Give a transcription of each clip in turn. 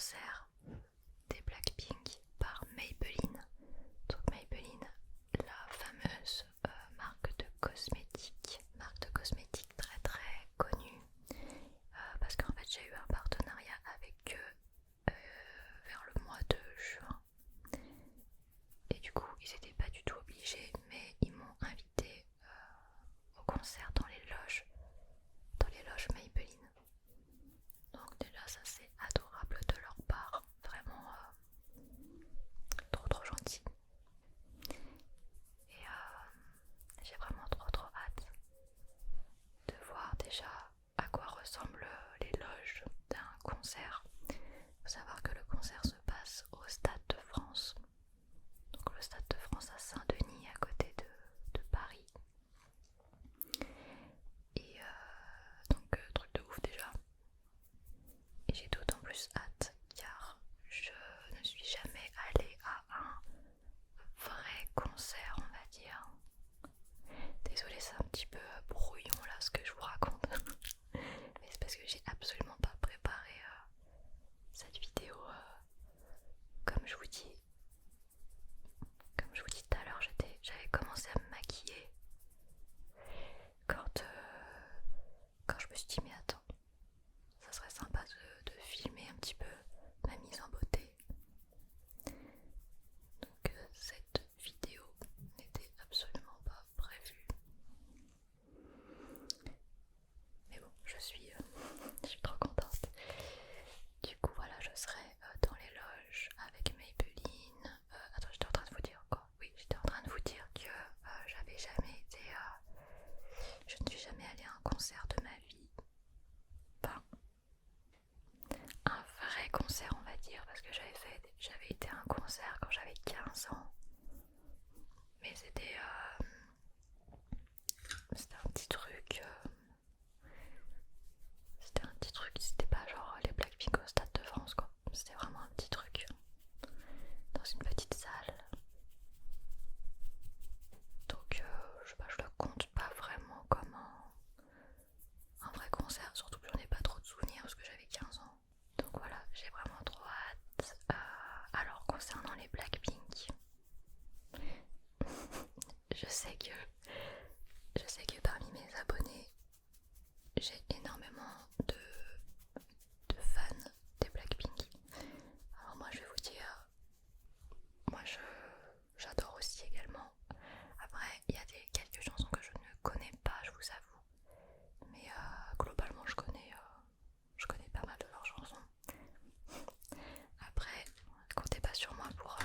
concert des Blackpink par Maybelline. Donc Maybelline, la fameuse marque de cosmétiques très très connue, parce qu'en fait j'ai eu un partenariat avec eux vers le mois de juin, et du coup ils n'étaient pas du tout obligés, mais ils m'ont invité au concert dans les loges Maybelline. Donc déjà ça c'est adorable de leur part, vraiment trop gentil. Et j'ai vraiment trop hâte de voir déjà à quoi ressemblent les loges d'un concert. Il faut savoir que le concert se passe au Stade de France. Donc le Stade de France à Saint-Denis, à côté de Paris. Et truc de ouf déjà. Et j'ai d'autant plus hâte car je ne suis jamais allée à un vrai concert, on va dire. Désolée, c'est un petit peu brouillon là ce que je vous raconte. Mais c'est parce que j'ai absolument pas préparé cette vidéo. Comme je vous dis tout à l'heure, j'avais commencé à me maquiller quand je me suis dit mais attends, ça serait sympa de filmer un petit peu ma mise en beauté. Donc cette vidéo n'était absolument pas prévue. Mais bon, je suis trop contente. Du coup voilà, je serai dans les loges avec Maybelline. Attends, j'étais en train de vous dire quoi? Oui, j'étais en train de vous dire que j'avais jamais été... je ne suis jamais allée à un concert de ma vie. Enfin, un vrai concert on va dire, parce que j'avais été à un concert quand j'avais 15 ans. Mais c'était un petit truc... c'était pas genre les Blackpink au Stade de France quoi. C'était vraiment un petit truc dans une petite salle. Donc je sais pas, je le compte pas vraiment comme un vrai concert, surtout que j'en ai pas trop de souvenirs parce que j'avais 15 ans. Donc voilà, j'ai vraiment trop hâte. Alors concernant les Blackpink, je sais que parmi mes abonnés, j'ai énormément de fans des Blackpink. Alors moi je vais vous dire, moi j'adore aussi également. Après il y a quelques chansons que je ne connais pas, je vous avoue. Mais globalement je connais pas mal de leurs chansons. Après, comptez pas sur moi pour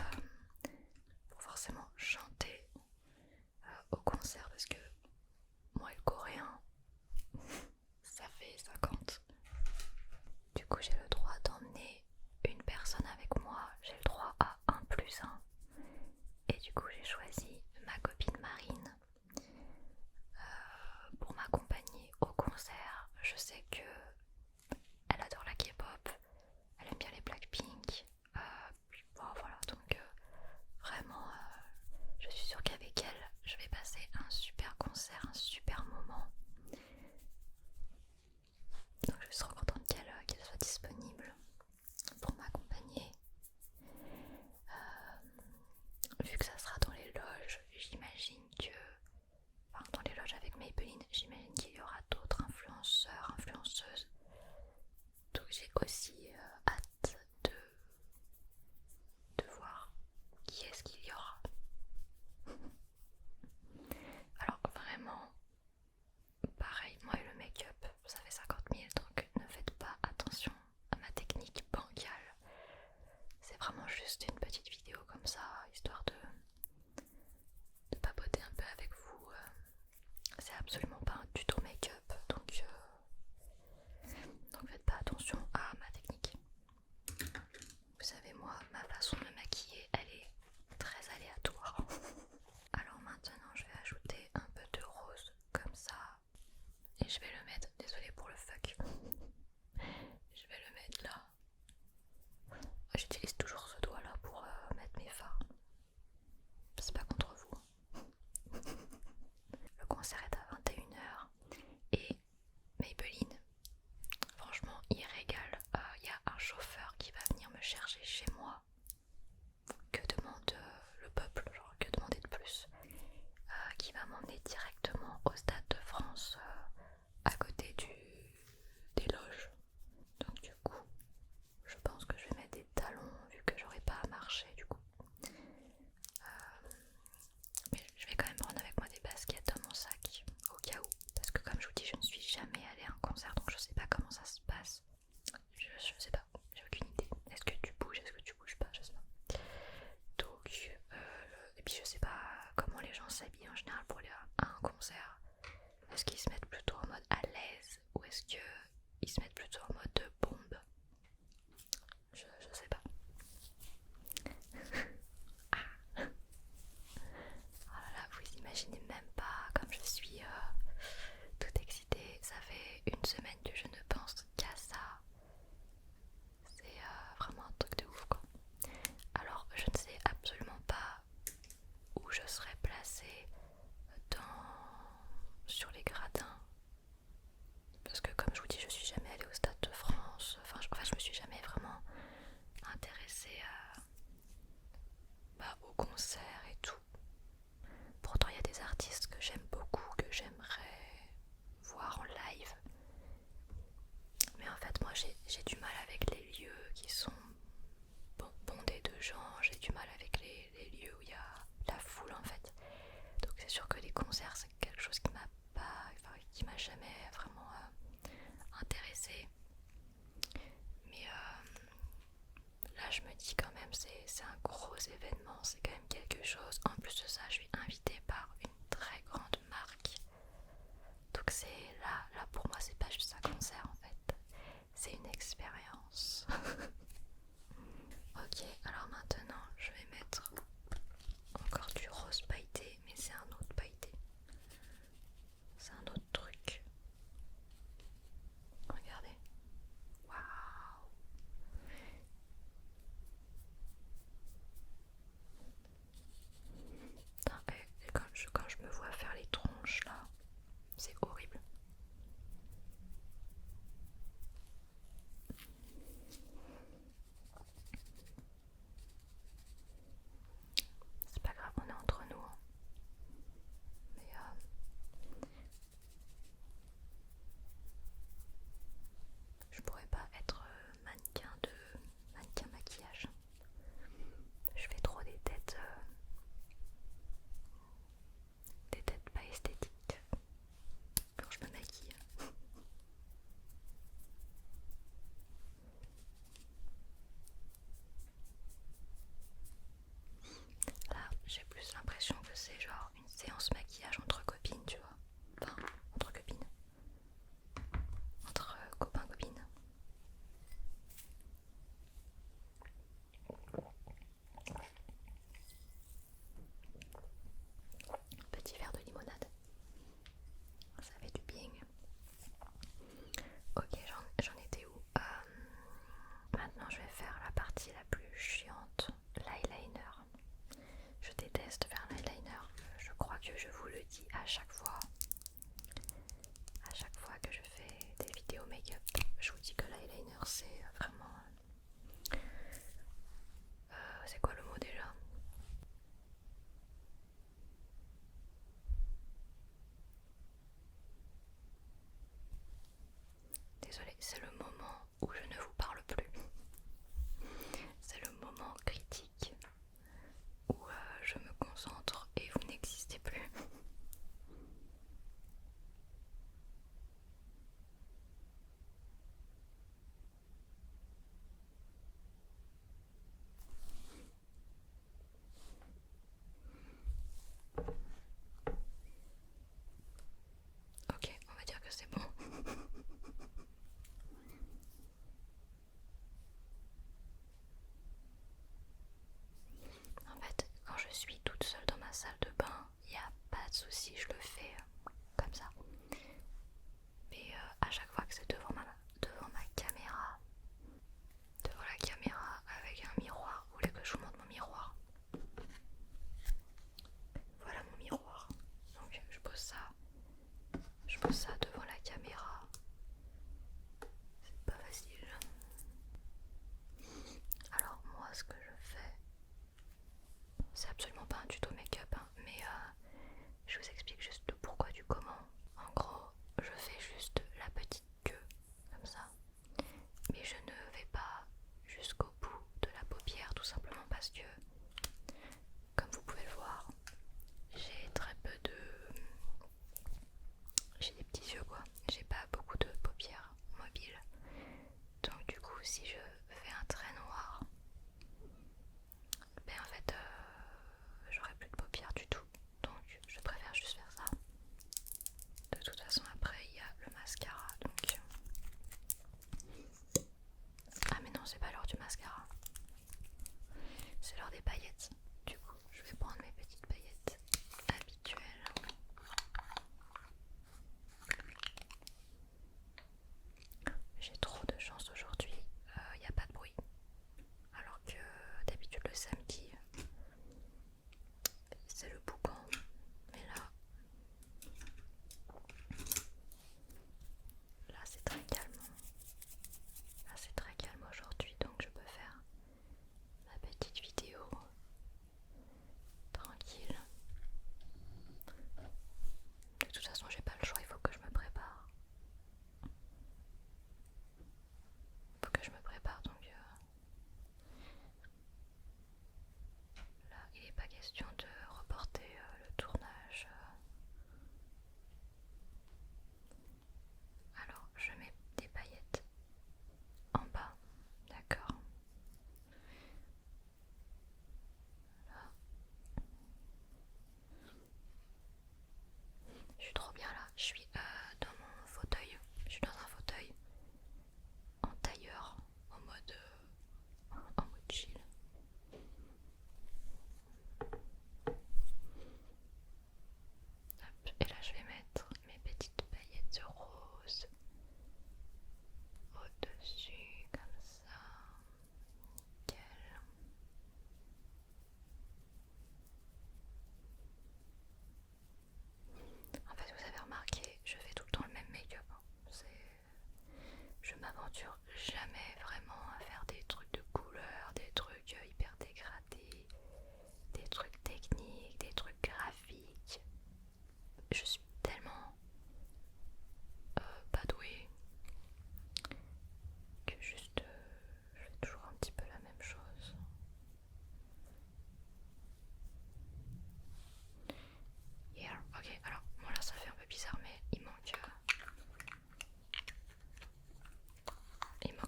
forcément chanter au concert parce que moi le coréen ça fait 50. Du coup j'ai le droit d'emmener une personne avec moi, j'ai le droit à 1+1. Et du coup j'ai choisi ma copine Marine pour m'accompagner au concert. Je sais que elle adore la K-pop, elle aime bien les Blackpink, puis bon, voilà, donc vraiment je suis sûre qu'avec elle je vais passer un super concert, un super moment. Donc je suis trop contente qu'elle soit disponible. comment ça se passe. Je sais pas, j'ai aucune idée. Est-ce que tu bouges, est-ce que tu bouges pas, je sais pas. Donc, et puis je sais pas comment les gens s'habillent en général pour aller à un concert. Est-ce qu'ils se mettent plutôt en mode à l'aise ou est-ce qu'ils se mettent plutôt en mode de bombe? Je sais pas. Oh là là, vous imaginez même pas comme je suis toute excitée. Ça fait une semaine que je ne pense qu'à ça. C'est vraiment un truc de ouf quoi. Alors je ne sais absolument pas où je serais placée sur les gradins. Parce que comme je vous dis, je suis jamais allée au Stade de France. Enfin, je me suis jamais vraiment intéressée aux concerts et tout. Pourtant, il y a des artistes que j'aime beaucoup, que j'aimerais voir en live. Mais en fait, moi, j'ai du mal avec les lieux qui sont bondés de gens. J'ai du mal avec les lieux où il y a la foule, en fait. Donc c'est sûr que les concerts, c'est quelque chose qui qui m'a jamais vraiment intéressée. Mais là, je me dis quand même, c'est un gros événement, c'est quand même quelque chose. En plus de ça, je suis invitée par une très grande marque. Donc c'est là pour moi, c'est pas juste un concert en fait, c'est une expérience. Ok, alors maintenant, je vais mettre encore du rose pailleté, mais c'est un autre pailleté. C'est un autre truc. Regardez. Waouh! Et quand je me vois faire les tronches là, c'est horrible. C'est pas grave, on est entre nous. Hein. Mais je pourrais pas être mannequin maquillage. Je fais trop des têtes pas esthétiques quand je me maquille. Là, j'ai plus l'impression que c'est genre une séance maquillage entre copines, tu vois. Enfin, entre copines. Entre copains-copines. Petit verre de limonade. Ça fait du bien. Ok, j'en étais où? Maintenant, je vais faire la partie la plus chiante, l'eyeliner. Je déteste faire l'eyeliner. Je crois que je vous le dis à chaque fois. À chaque fois que je fais des vidéos make-up, je vous dis que l'eyeliner c'est vraiment... c'est quoi le mot déjà? Désolée, c'est le moment où je ne vous parle plus. C'est le moment critique où je me concentre et vous n'existez plus. Ok, on va dire que c'est bon. si je fais un trait noir, ben en fait j'aurai plus de paupières du tout, donc je préfère juste faire ça. De toute façon après il y a le mascara, donc ah mais non, c'est pas l'heure du mascara, c'est l'heure des paillettes. Du coup je vais prendre mes petites paillettes habituelles. J'ai trop de chance aujourd'hui, il n'y a pas de bruit. Alors que d'habitude le samedi c'est le boucan. Mais là c'est très calme. Là c'est très calme aujourd'hui, donc je peux faire ma petite vidéo tranquille. De toute façon j'ai pas le choix, il faut que je me prépare. Donc là il n'est pas question de reporter le tournage. Alors je mets des paillettes en bas, d'accord. Là. Je suis trop bien là, je suis dans mon fauteuil, je suis dans un fauteuil en tailleur, en mode chill. Hop, et là je vais mettre mes petites paillettes roses au-dessus, comme ça. Nickel. En fait, vous avez remarqué, je fais tout le temps le même make-up. Je m'aventure jamais vraiment à faire des trucs de couleur, des trucs hyper dégradés, des trucs techniques, des trucs graphiques. Je suis tellement pas douée que juste je fais toujours un petit peu la même chose. Here, ok, alors bon là ça fait un peu bizarre mais il manque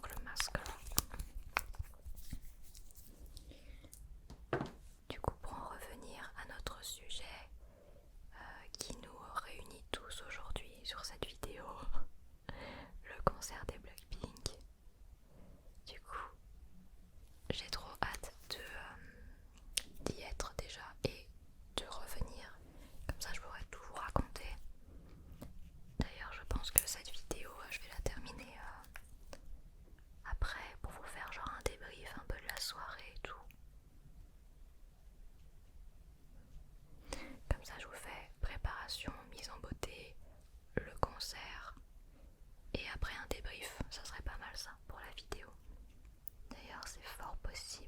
le masque là. Du coup pour en revenir à notre sujet qui nous réunit tous aujourd'hui sur cette vidéo, le concert des Blackpink. Du coup j'ai trop hâte d'y être déjà et de revenir, comme ça je pourrais tout vous raconter. D'ailleurs je pense que cette vidéo je vais la terminer après pour vous faire genre un débrief un peu de la soirée et tout. Comme ça je vous fais préparation, mise en beauté, le concert et après un débrief, ça serait pas mal ça pour la vidéo. D'ailleurs c'est fort possible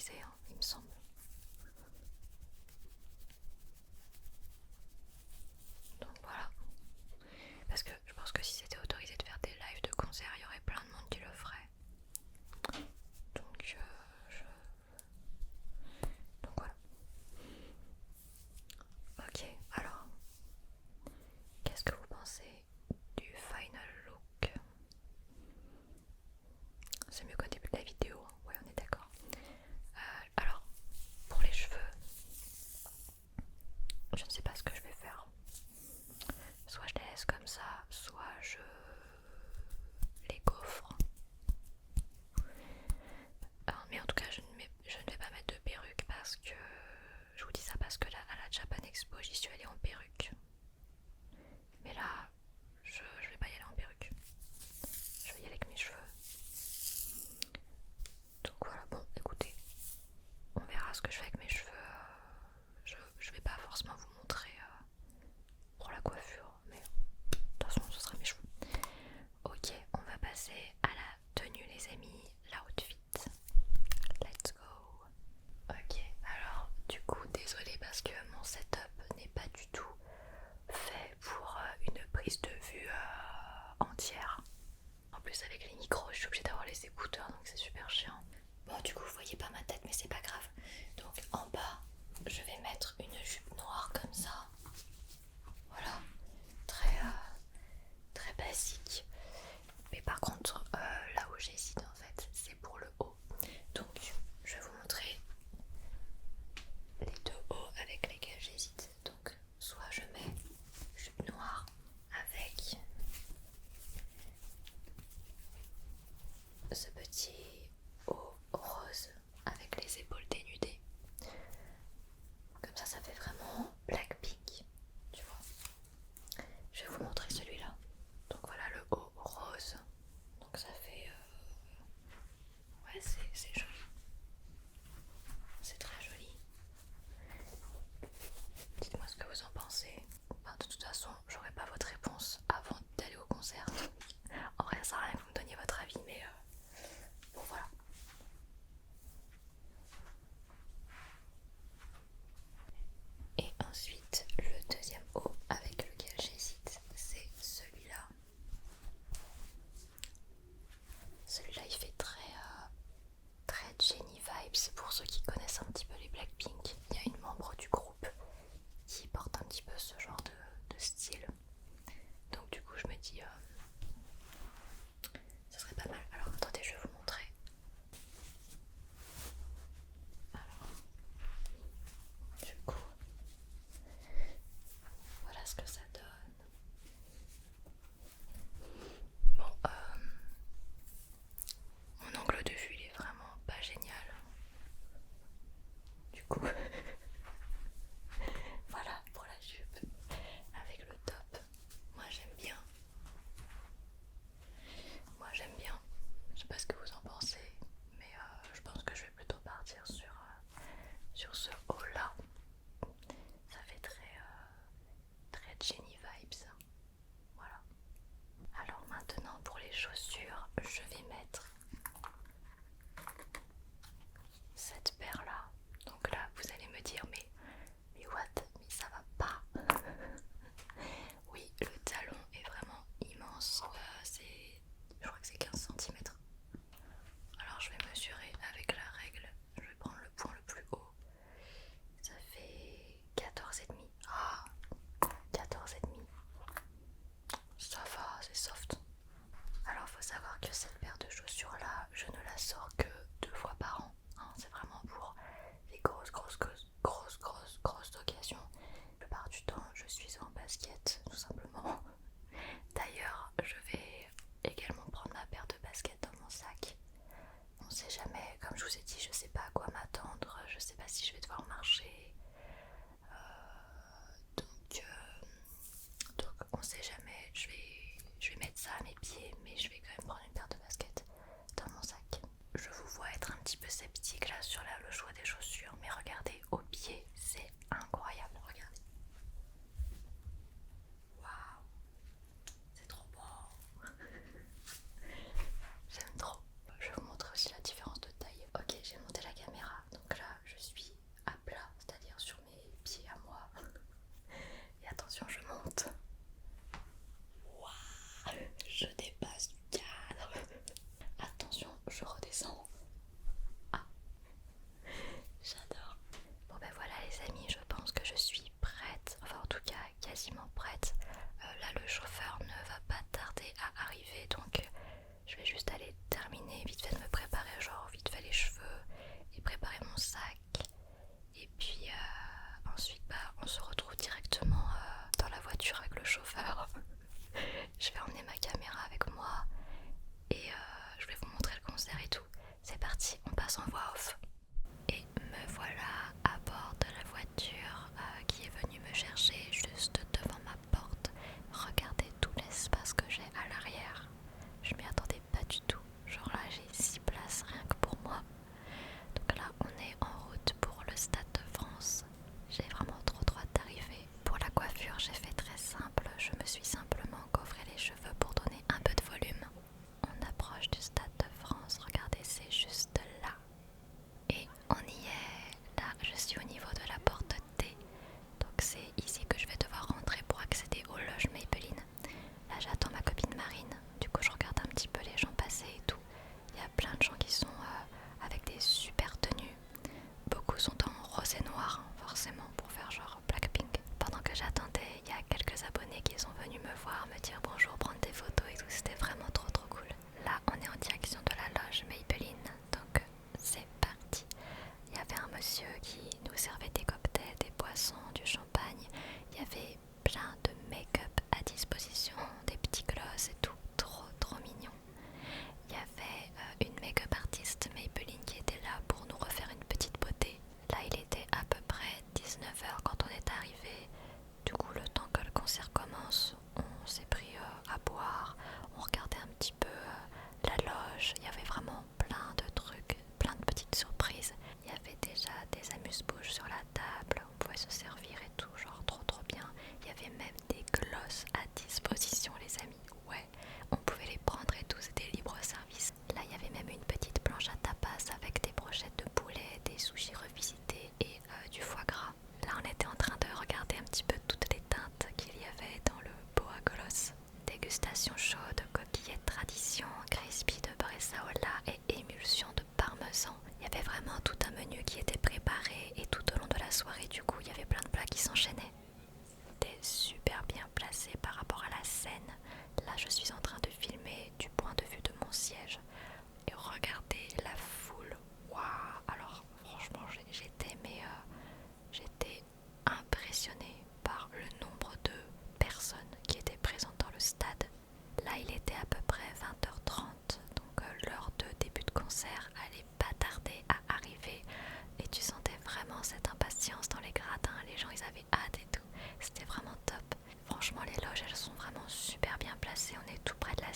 autorisé, hein, il me semble. Donc voilà. Parce que je pense que si c'était autorisé de faire des lives de concert, il y aurait plein de monde qui le ferait. Donc, Donc voilà. Ok, alors, qu'est-ce que vous pensez du final look? C'est mieux qu'au début de la vidéo, hein. Ouais, on est d'accord. Alors, pour les cheveux, je ne sais pas ce que je vais faire. Soit je les laisse comme ça, soit je les gaufre. Mais en tout cas, je ne vais pas mettre de perruque parce que... Je vous dis ça parce que là, à la Japan Expo, j'y suis allée en perruque. Mais là, je vais pas y aller en perruque. Je vais y aller avec mes cheveux. Donc voilà, bon, écoutez, on verra ce que je fais avec mes cheveux. Je vais pas forcément vous montrer pour la coiffure, mais de toute façon, ce sera mes cheveux. Ok, on va passer à la tenue, les amis, l'outfit. Let's go. Ok, alors du coup, désolée parce que mon setup n'est pas du tout fait pour une prise de vue entière. En plus, avec les micros, je suis obligée d'avoir les écouteurs, donc c'est super chiant. Bon, du coup, vous voyez pas ma tête, mais c'est pas grave. Donc,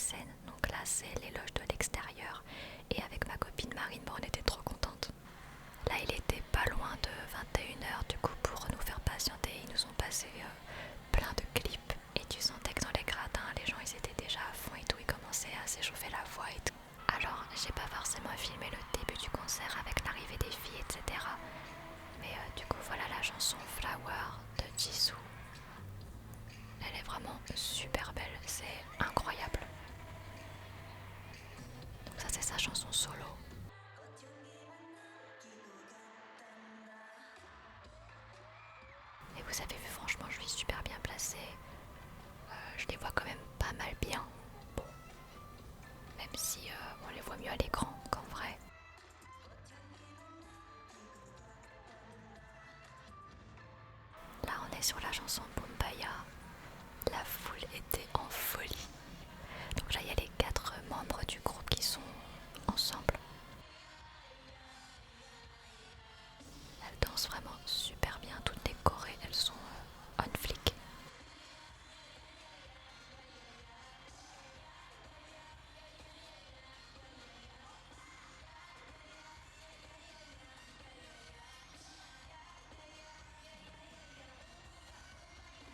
scène. Donc là c'est les loges de l'extérieur et avec ma copine Marine, bon, on était trop contentes. Là il était pas loin de 21h, du coup pour nous faire patienter ils nous ont passé plein de clips et tu sentais que dans les gradins les gens ils étaient déjà à fond et tout, ils commençaient à s'échauffer la voix et tout. Alors j'ai pas forcément filmé le début du concert avec l'arrivée des filles etc. Mais du coup voilà la chanson Flower de Jisoo. Elle est vraiment super belle, c'est incroyable. Donc ça c'est sa chanson solo. Et vous avez vu, franchement je suis super bien placée. Je les vois quand même pas mal bien. Bon, même si on les voit mieux à l'écran qu'en vrai. Là on est sur la chanson Bombaya. La foule était en folie. Donc là il y a les 4 membres du groupe qui sont ensemble. Elles dansent vraiment super bien. Toutes les chorés elles sont on flic.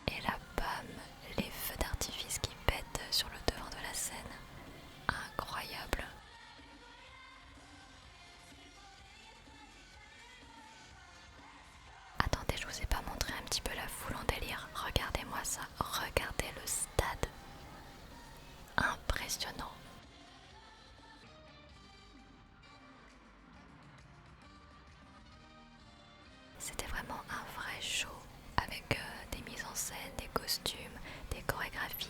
Et là, bam, les feux d'artifice qui pètent sur le devant de la scène. Incroyable. Attendez, je vous ai pas montré un petit peu la foule en délire. Regardez-moi ça, regardez le stade. Impressionnant. C'était vraiment un vrai show avec des mises en scène, des costumes, des chorégraphies.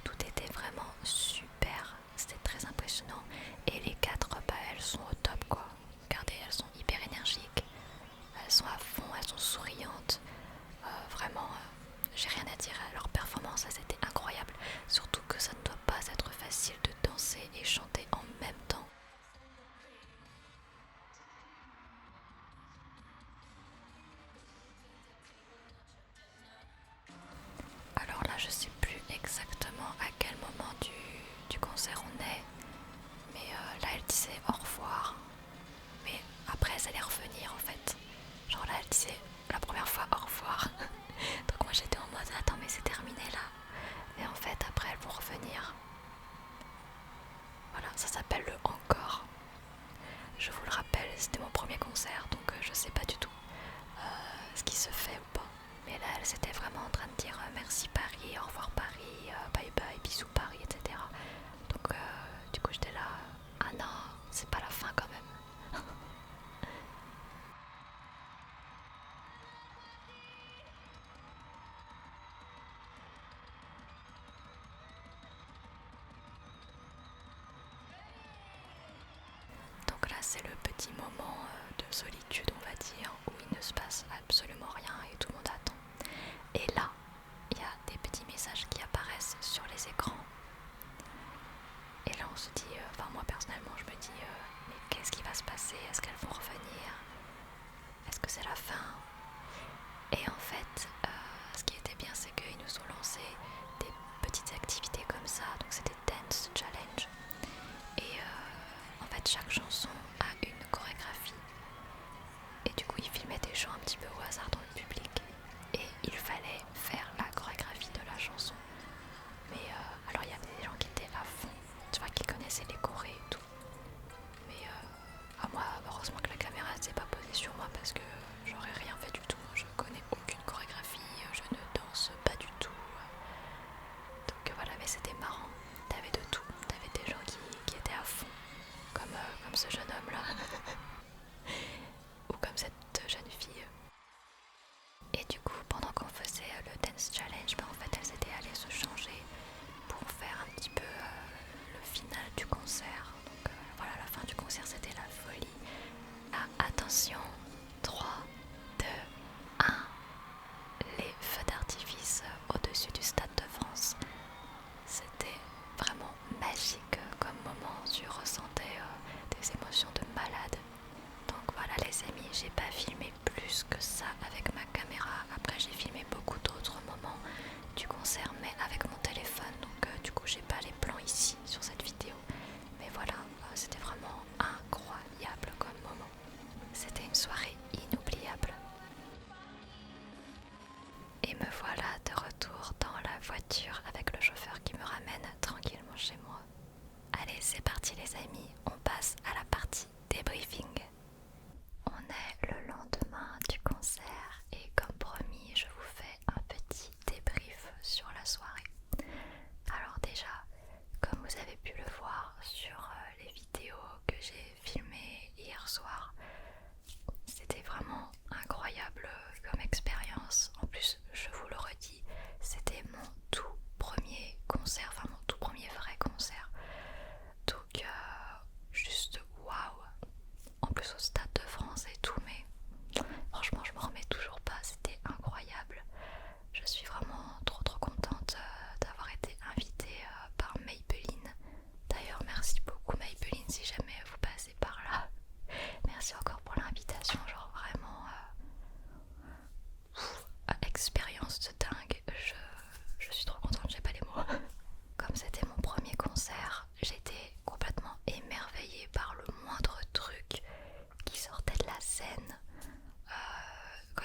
Tout était vraiment super. C'était très impressionnant. Et les 4, bah, elles sont au top quoi. Regardez, elles sont hyper énergiques. Elles sont à fond, elles sont souriantes. Vraiment, j'ai rien à dire. Leur performance, c'était incroyable. Surtout que ça ne doit pas être facile de danser et chanter en même temps. Alors là, je sais plus exactement à quel moment du concert on est. Mais là, elle disait au revoir. Mais après, elle allait revenir en fait. Genre là, elle disait la première fois au revoir. Donc moi, j'étais en mode attends, mais c'est terminé là. Mais en fait, après, elles vont revenir. Voilà, ça s'appelle le encore. Je vous le rappelle, c'était mon premier concert, donc je sais pas du tout ce qui se fait ou pas. Mais là, elle était vraiment en train de dire merci Paris, au revoir Paris, bye bye, bisous Paris, etc. Donc du coup, j'étais là, ah non, c'est pas la fin quand même. Donc là, c'est le petit moment de solitude, on va dire, où il ne se passe absolument rien et tout le monde attend. Et là, il y a des petits messages qui apparaissent sur les écrans. Et là, on se dit, enfin moi personnellement, je me dis, mais qu'est-ce qui va se passer? Est-ce qu'elles vont revenir? Est-ce que c'est la fin? Et en fait, ce qui était bien, c'est qu'ils nous ont lancé des petites activités comme ça. Donc c'était Dance Challenge. Et en fait, chaque chanson a une chorégraphie. Et du coup, ils filmaient des gens un petit peu au hasard dans le public. Et il fallait faire la chorégraphie de la chanson. Mais alors, il y avait des gens qui étaient à fond, tu vois, qui connaissaient les chorés et tout. Mais moi, heureusement que la caméra ne s'est pas posée sur moi parce que j'aurais rien fait du tout. Je connais aucune chorégraphie, je ne danse pas du tout. Donc voilà, mais c'était marrant. T'avais de tout. T'avais des gens qui étaient à fond, comme ce jeune homme là, ou comme cette jeune fille. Et du coup, pendant qu'on faisait le Dance Challenge, en fait, elles étaient allées se changer pour faire un petit peu le final du concert. Donc voilà, la fin du concert, c'était la folie. Ah, attention, 3, 2, 1. Les feux d'artifice au-dessus du Stade de France. C'était vraiment magique comme moment. Tu ressentais des émotions de malade. Donc voilà les amis, j'ai pas filmé plus que ça avec ma caméra. Après j'ai filmé beaucoup d'autres moments du concert mais avec mon téléphone. Donc du coup j'ai pas les plans ici sur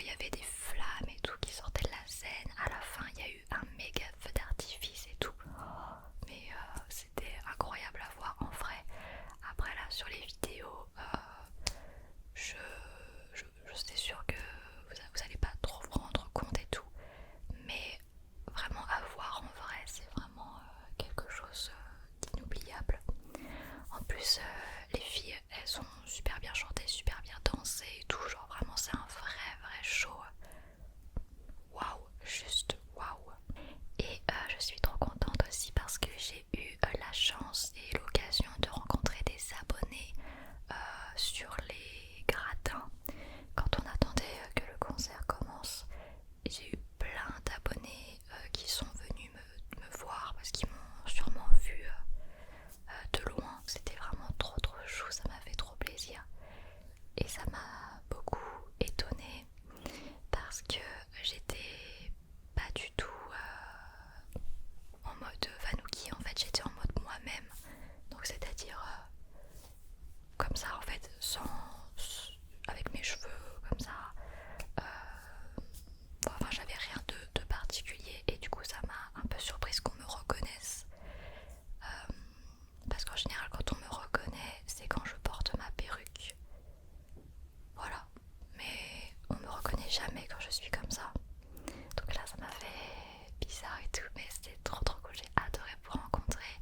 il y avait des flammes et tout qui sortaient de la scène. À la fin il y a eu un méga feu d'artifice et tout. Mais c'était incroyable à voir en vrai. Après là sur les vidéos, je suis sûre que vous allez pas trop vous rendre compte et tout. Mais vraiment à voir en vrai, c'est vraiment quelque chose d'inoubliable. En plus les filles elles ont super bien chanté, super bien dansé et tout, genre vraiment c'est un vrai show. Waouh, juste waouh. Et je suis trop contente aussi parce que j'ai eu la chance et l'occasion de rencontrer des abonnés sur les gradins. Quand on attendait que le concert commence, j'ai eu plein d'abonnés qui sont venus me voir parce qu'ils m'ont sûrement vu de loin. C'était vraiment trop chou, ça m'a fait trop plaisir. Et ça m'a beaucoup étonnée parce que j'étais pas du tout en mode Vanouki, en fait j'étais en mode moi-même. Donc c'est-à-dire comme ça en fait, avec mes cheveux comme ça. Enfin j'avais rien de particulier et du coup ça m'a un peu surprise qu'on me reconnaisse. Parce qu'en général quand on me reconnaît c'est quand je porte ma perruque. Voilà. Mais on me reconnaît jamais quand je suis comme ça. Donc là ça m'a fait bizarre et tout, mais c'était trop cool, j'ai adoré vous rencontrer.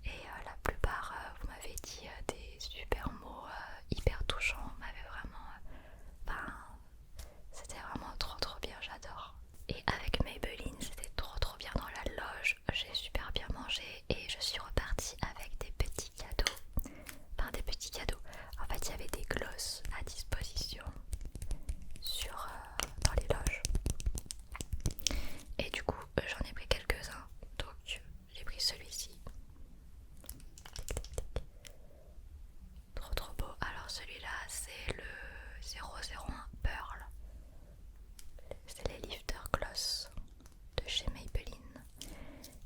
Et la plupart vous m'avez dit des super mots hyper touchants, vous m'avez vraiment c'était vraiment trop bien, j'adore. Et avec Maybelline c'était trop bien dans la loge, j'ai super bien mangé et je suis repartie avec des petits cadeaux. Enfin des petits cadeaux, en fait il y avait des glosses à disposition dans les loges. Et du coup j'en ai pris quelques-uns, donc j'ai pris celui-ci. Trop beau. Alors celui-là c'est le 001 Pearl. C'est les Lifter Gloss de chez Maybelline.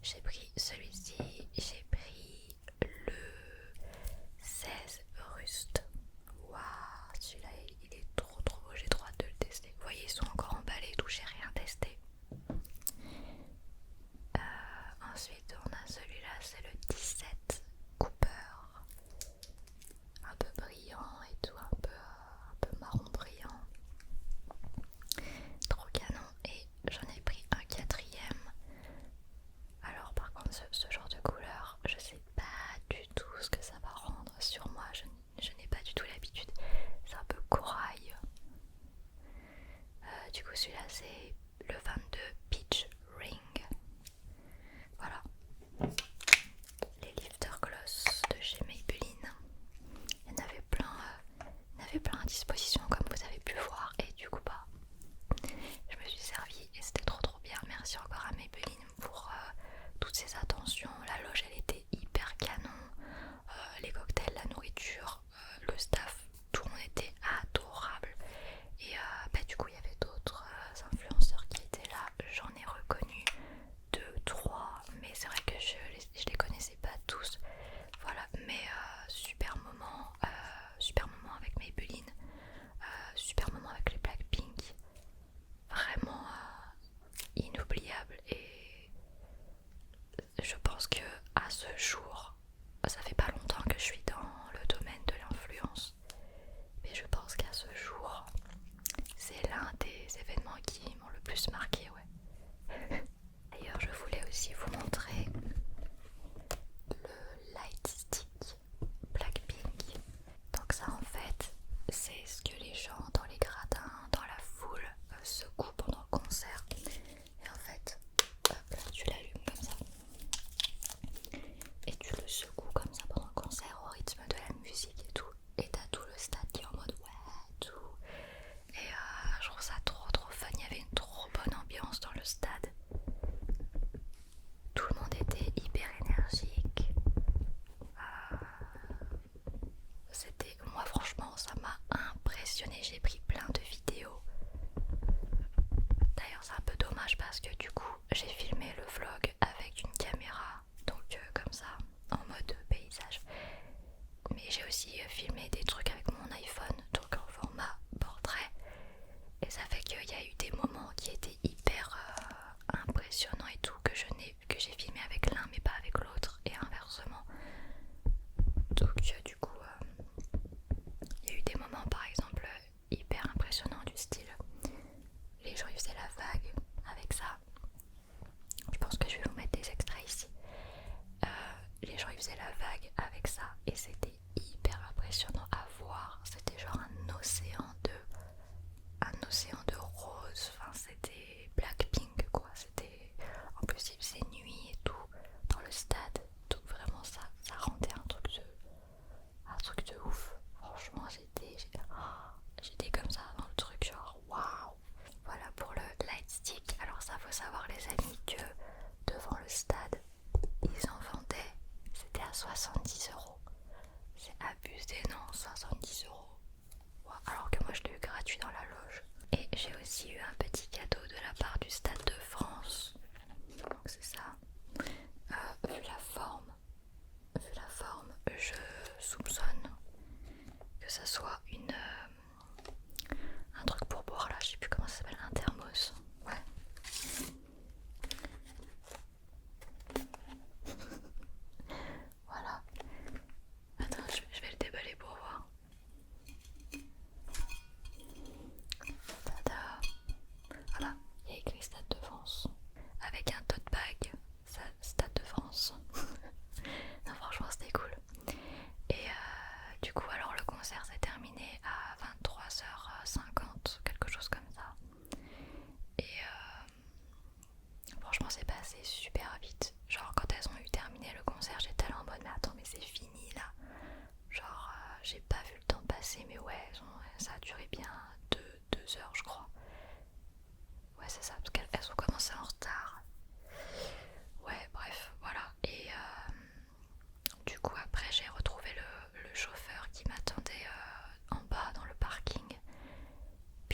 J'ai pris celui-ci, j'ai pris le 16 Rust. Waouh, celui-là il est trop beau, j'ai trop hâte de le tester. Vous voyez, ils sont encore emballés et tout, j'ai rien testé. Ensuite on a celui-là, c'est le 17 Cooper. Un peu brillant et tout, un peu marron brillant. Trop canon. Et j'en ai pris un quatrième. Alors par contre ce genre de couleur, je sais pas du tout ce que ça va rendre sur moi. Je n'ai pas du tout l'habitude. C'est un peu corail. Du coup celui-là c'est le 22 Peach Ring. Voilà. Les Lifter Gloss de chez Maybelline. Il y en avait plein à disposition comme vous avez pu voir. Et du coup je me suis servie et c'était trop bien. Merci encore à Maybelline pour toutes ces attentions. La loge elle était hyper canon. Les cocktails, la nourriture, le staff, tout le monde était adorable. Et du coup il y avait d'autres influenceurs qui étaient là. J'en ai reconnu 2, 3, mais c'est vrai que je les connaissais pas tous. Voilà, mais super moment avec Maybelline, super moment avec les Blackpink, vraiment inoubliable. Et je pense que à ce jour, ça fait pas longtemps que je suis dans le domaine de l'influence, mais je pense qu'à ce jour, c'est l'un des événements qui m'ont le plus marqué, ouais. D'ailleurs, je voulais aussi vous montrer le Light Stick Blackpink. Donc ça en fait c'est ce que les gens dans les gradins, dans la foule secouent pendant le concert. Et en fait, hop là, tu l'allumes comme ça et tu le secoues comme ça pendant le concert au rythme de la musique et tout. Et t'as tout le stade qui est en mode ouais tout. Et je trouve ça trop fun, il y avait une trop bonne ambiance.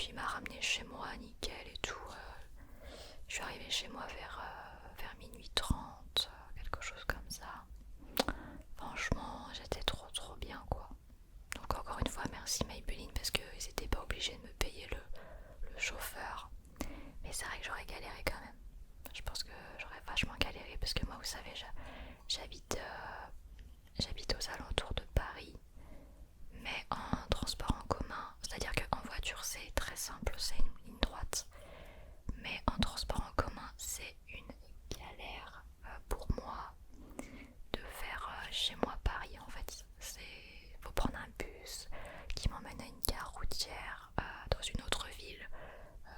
puis il m'a ramené chez moi nickel et tout. Je suis arrivée chez moi vers minuit 30, quelque chose comme ça. Franchement, j'étais trop bien quoi. Donc encore une fois, merci Maybelline parce qu'ils n'étaient pas obligés de me payer le chauffeur. Mais c'est vrai que j'aurais galéré quand même. Je pense que j'aurais vachement galéré parce que moi, vous savez, j'habite aux alentours de Paris, mais en transport en commun. C'est-à-dire qu'en voiture, c'est très simple, c'est une ligne droite. Mais en transport en commun, c'est une galère pour moi de faire chez moi Paris en fait. Faut prendre un bus qui m'emmène à une gare routière dans une autre ville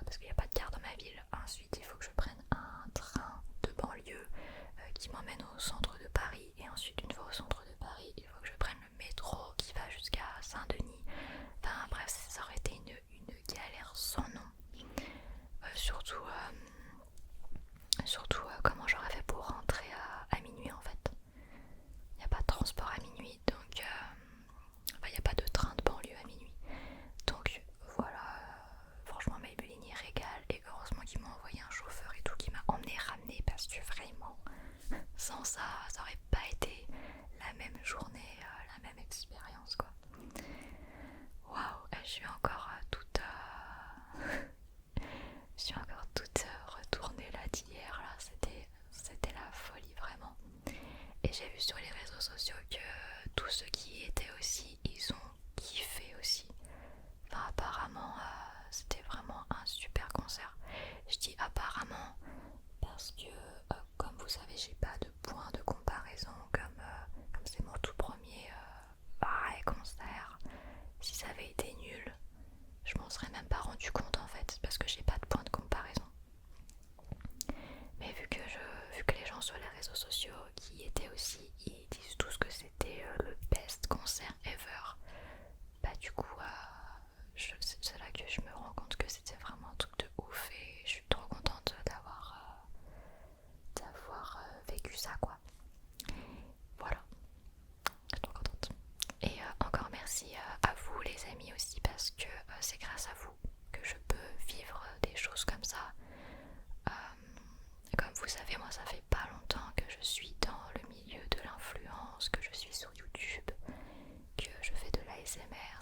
parce qu'il n'y a pas de gare dans ma ville. Ensuite il faut que je prenne un train de banlieue qui m'emmène au centre de Paris, et ensuite une fois au centre de Paris il faut que je prenne le métro qui va jusqu'à Saint-Denis. Enfin bref, ça aurait été une galère sans nom. Surtout comment j'aurais fait pour rentrer à minuit en fait. Il n'y a pas de transport à minuit, donc il n'y a pas de train de banlieue à minuit. Donc voilà, franchement Maybelline il régale, et heureusement qu'ils m'ont envoyé un chauffeur et tout qui m'a emmené ramené, parce que vraiment sans ça, ça aurait pas été la même journée, la même expérience quoi. Waouh, je suis encore je suis encore toute retournée là d'hier là, c'était la folie vraiment. Et j'ai vu sur les réseaux sociaux que tous ceux qui y étaient aussi, ils ont kiffé aussi. Enfin apparemment c'était vraiment un super concert. Je dis apparemment parce que comme vous savez, j'ai pas de point de comparaison, comme c'est mon tout premier vrai concert. Si ça avait été nul, je m'en serais même pas rendu compte en fait, parce que j'ai pas de point de comparaison. Mais vu que les gens sur les réseaux sociaux qui y étaient aussi, ils disent tous que c'était le best concert ever, bah du coup c'est là que je me rends compte que c'était vraiment un truc de ouf, et je suis trop contente d'avoir vécu ça quoi. Voilà, je suis trop contente. Et encore merci à vous les amis aussi, parce que c'est grâce à vous que je peux vivre des choses comme ça. Comme vous savez, moi ça fait pas longtemps que je suis dans le milieu de l'influence, que je suis sur YouTube, que je fais de l'ASMR